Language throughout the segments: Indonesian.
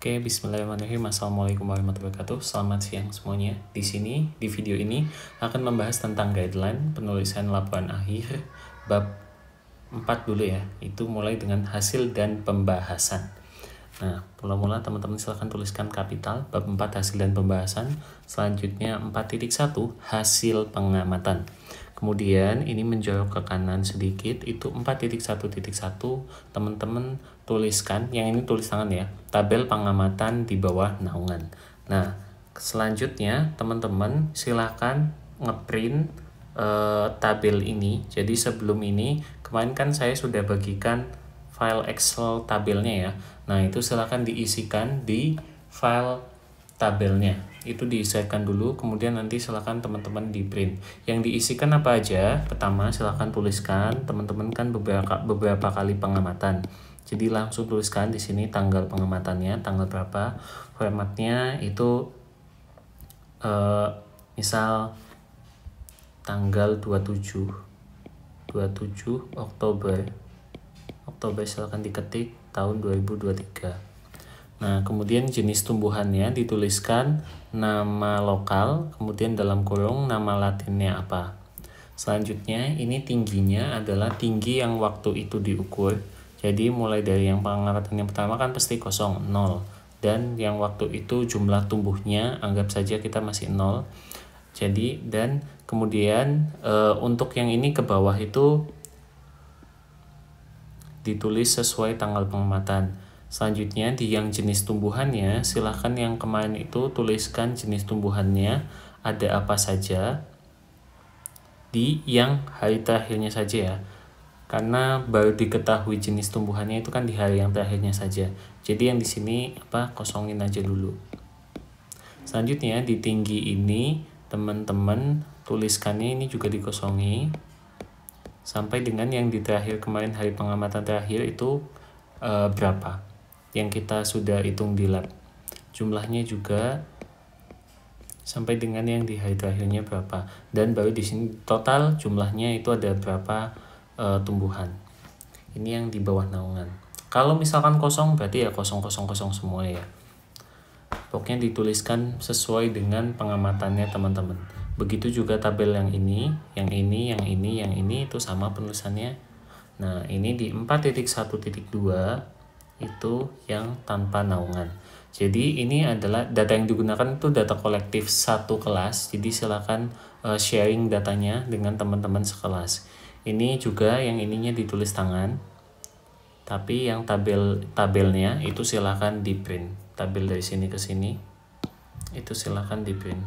Oke, bismillahirrahmanirrahim. Assalamualaikum warahmatullahi wabarakatuh. Selamat siang semuanya. Di sini, di video ini akan membahas tentang guideline penulisan laporan akhir bab 4 dulu ya. Itu mulai dengan hasil dan pembahasan. Nah, mula-mula teman-teman silahkan tuliskan kapital bab 4 hasil dan pembahasan. Selanjutnya 4.1 hasil pengamatan. Kemudian ini menjorok ke kanan sedikit, itu 4.1.1 teman-teman tuliskan, yang ini tulis tangan ya, tabel pengamatan di bawah naungan. Nah, selanjutnya teman-teman silahkan ngeprint tabel ini. Jadi sebelum ini, kemarin kan saya sudah bagikan file Excel tabelnya ya. Nah, itu silahkan diisikan di file tabelnya. Itu diisikan dulu, kemudian nanti silahkan teman-teman di print. Yang diisikan apa aja? Pertama, silahkan tuliskan, teman-teman kan beberapa kali pengamatan. Jadi langsung tuliskan di sini tanggal pengamatannya, tanggal berapa, formatnya itu misal tanggal 27 Oktober silahkan diketik tahun 2023. Nah, kemudian jenis tumbuhannya dituliskan nama lokal, kemudian dalam kurung nama latinnya apa. Selanjutnya, ini tingginya adalah tinggi yang waktu itu diukur. Jadi, mulai dari yang pengamatan yang pertama kan pasti kosong, 0. Dan yang waktu itu jumlah tumbuhnya, anggap saja kita masih 0. Jadi, dan kemudian untuk yang ini ke bawah itu ditulis sesuai tanggal pengamatan. Selanjutnya di yang jenis tumbuhannya, silahkan yang kemarin itu tuliskan jenis tumbuhannya ada apa saja di yang hari terakhirnya saja ya. Karena baru diketahui jenis tumbuhannya itu kan di hari yang terakhirnya saja. Jadi yang di sini kosongin aja dulu. Selanjutnya di tinggi ini teman-teman tuliskannya ini juga dikosongi sampai dengan yang di terakhir kemarin hari pengamatan terakhir itu berapa yang kita sudah hitung di lab, jumlahnya juga sampai dengan yang di hari terakhirnya berapa, dan baru di sini total jumlahnya itu ada berapa tumbuhan. Ini yang di bawah naungan. Kalau misalkan kosong berarti ya kosong semua ya. Pokoknya dituliskan sesuai dengan pengamatannya teman-teman. Begitu juga tabel yang ini itu sama penulisannya. Nah, ini di 4.1.2 itu yang tanpa naungan. Jadi ini adalah data yang digunakan itu data kolektif satu kelas. Jadi silakan sharing datanya dengan teman-teman sekelas. Ini juga yang ininya ditulis tangan. Tapi yang tabelnya itu silakan di print. Tabel dari sini ke sini itu silakan di print.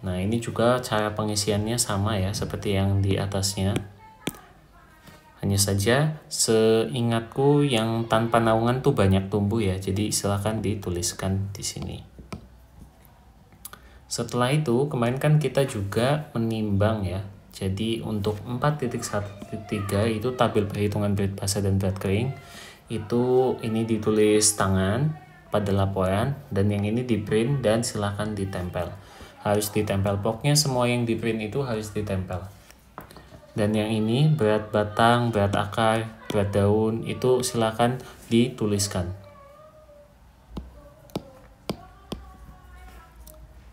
Nah, ini juga cara pengisiannya sama ya seperti yang di atasnya. Hanya saja seingatku yang tanpa naungan tuh banyak tumbuh ya. Jadi silakan dituliskan di sini. Setelah itu kemarin kan kita juga menimbang ya. Jadi untuk 4.1.3 itu tabel perhitungan berat basah dan berat kering. Itu ini ditulis tangan pada laporan dan yang ini di print dan silakan ditempel. Harus ditempel, pokoknya semua yang di print itu harus ditempel. Dan yang ini berat batang, berat akar, berat daun itu silakan dituliskan.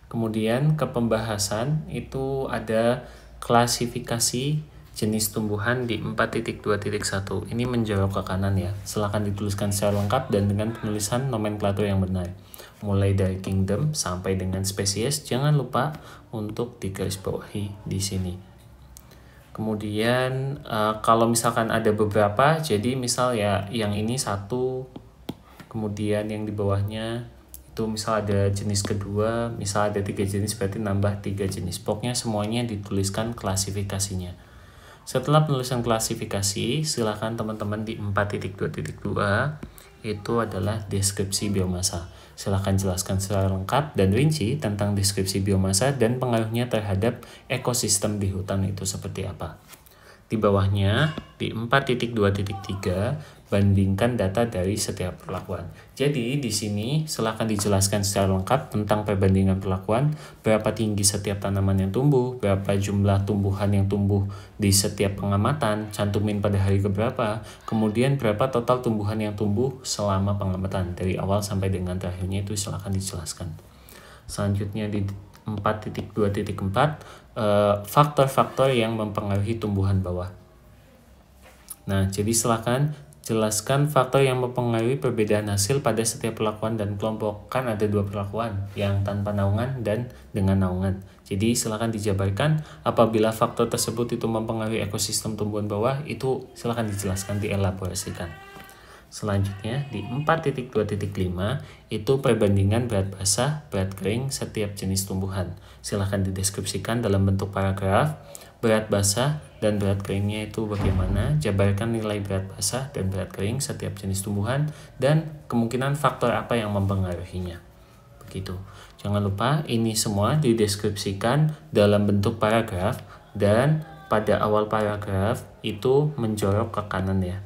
Kemudian ke pembahasan itu ada klasifikasi jenis tumbuhan di 4.2.1. Ini menjorok ke kanan ya. Silakan dituliskan secara lengkap dan dengan penulisan nomenklatur yang benar. Mulai dari kingdom sampai dengan spesies, jangan lupa untuk digarisbawahi di sini. Kemudian kalau misalkan ada beberapa, jadi misal ya yang ini satu, kemudian yang di bawahnya itu misal ada jenis kedua, misal ada 3 jenis berarti nambah 3 jenis. Pokoknya semuanya dituliskan klasifikasinya. Setelah penulisan klasifikasi, silakan teman-teman di 4.2.2 itu adalah deskripsi biomasa. Silakan jelaskan secara lengkap dan rinci tentang deskripsi biomasa dan pengaruhnya terhadap ekosistem di hutan itu seperti apa. Di bawahnya, di 4.2.3, bandingkan data dari setiap perlakuan. Jadi, di sini silakan dijelaskan secara lengkap tentang perbandingan perlakuan, berapa tinggi setiap tanaman yang tumbuh, berapa jumlah tumbuhan yang tumbuh di setiap pengamatan, cantumin pada hari keberapa, kemudian berapa total tumbuhan yang tumbuh selama pengamatan, dari awal sampai dengan terakhirnya itu silakan dijelaskan. Selanjutnya di 4.2.4, faktor-faktor yang mempengaruhi tumbuhan bawah. Nah, jadi silakan jelaskan faktor yang mempengaruhi perbedaan hasil pada setiap perlakuan dan kelompok. Kan ada 2 perlakuan, yang tanpa naungan dan dengan naungan. Jadi silakan dijabarkan apabila faktor tersebut itu mempengaruhi ekosistem tumbuhan bawah, itu silakan dijelaskan, dielaborasikan. Selanjutnya di 4.2.5 itu perbandingan berat basah, berat kering setiap jenis tumbuhan. Silahkan dideskripsikan dalam bentuk paragraf, berat basah dan berat keringnya itu bagaimana, jabarkan nilai berat basah dan berat kering setiap jenis tumbuhan, dan kemungkinan faktor apa yang mempengaruhinya. Begitu. Jangan lupa ini semua dideskripsikan dalam bentuk paragraf, dan pada awal paragraf itu menjorok ke kanan ya.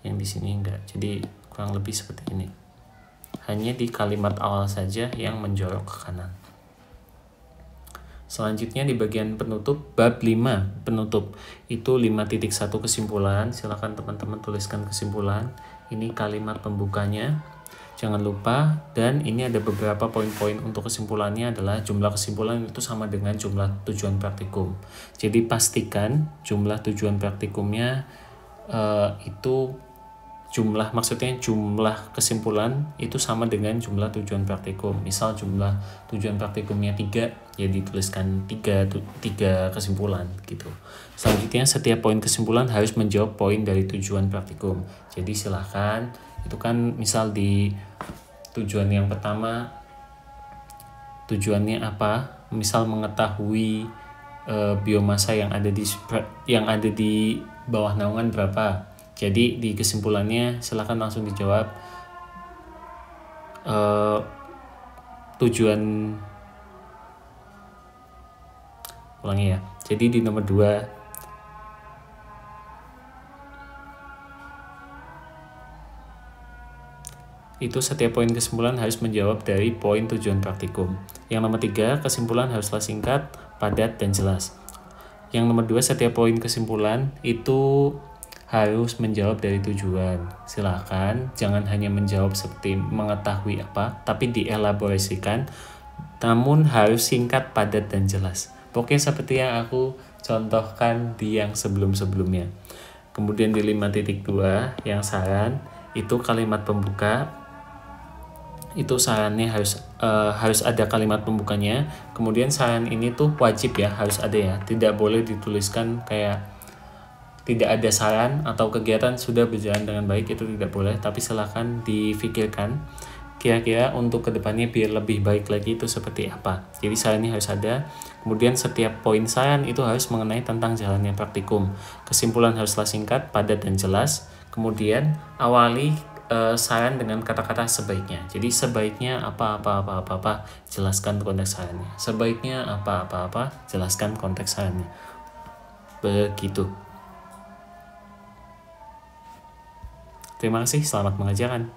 Yang di sini enggak, jadi kurang lebih seperti ini, hanya di kalimat awal saja yang menjorok ke kanan. Selanjutnya di bagian penutup, bab 5 penutup itu 5.1 kesimpulan. Silakan teman-teman tuliskan kesimpulan, ini kalimat pembukanya, jangan lupa. Dan ini ada beberapa poin-poin untuk kesimpulannya adalah jumlah kesimpulan itu sama dengan jumlah tujuan praktikum. Jadi pastikan jumlah tujuan praktikumnya itu maksudnya jumlah kesimpulan itu sama dengan jumlah tujuan praktikum. Misal jumlah tujuan praktikumnya 3, ya dituliskan 3 kesimpulan gitu. Selanjutnya setiap poin kesimpulan harus menjawab poin dari tujuan praktikum. Jadi silahkan, itu kan misal di tujuan yang pertama, tujuannya apa? Misal mengetahui biomasa yang ada di bawah naungan berapa. Jadi di kesimpulannya silakan langsung dijawab tujuan, ulangi ya. Jadi di nomor 2 itu setiap poin kesimpulan harus menjawab dari poin tujuan praktikum. Yang nomor 3, kesimpulan haruslah singkat, padat, dan jelas. Yang nomor 2, setiap poin kesimpulan itu harus menjawab dari tujuan. Silakan jangan hanya menjawab seperti mengetahui apa, tapi dielaborasikan, namun harus singkat, padat, dan jelas. Pokoknya seperti yang aku contohkan di yang sebelum-sebelumnya. Kemudian di 5.2 yang saran itu kalimat pembuka, itu sarannya harus ada kalimat pembukanya. Kemudian saran ini tuh wajib ya, harus ada ya, tidak boleh dituliskan kayak tidak ada saran atau kegiatan sudah berjalan dengan baik, itu tidak boleh. Tapi silahkan difikirkan kira-kira untuk kedepannya biar lebih baik lagi itu seperti apa. Jadi sarannya harus ada. Kemudian setiap poin saran itu harus mengenai tentang jalannya praktikum. Kesimpulan haruslah singkat, padat, dan jelas. Kemudian awali saran dengan kata-kata sebaiknya. Jadi sebaiknya apa, jelaskan konteks sarannya. Sebaiknya apa, jelaskan konteks sarannya. Begitu. Terima kasih, selamat mengajarkan.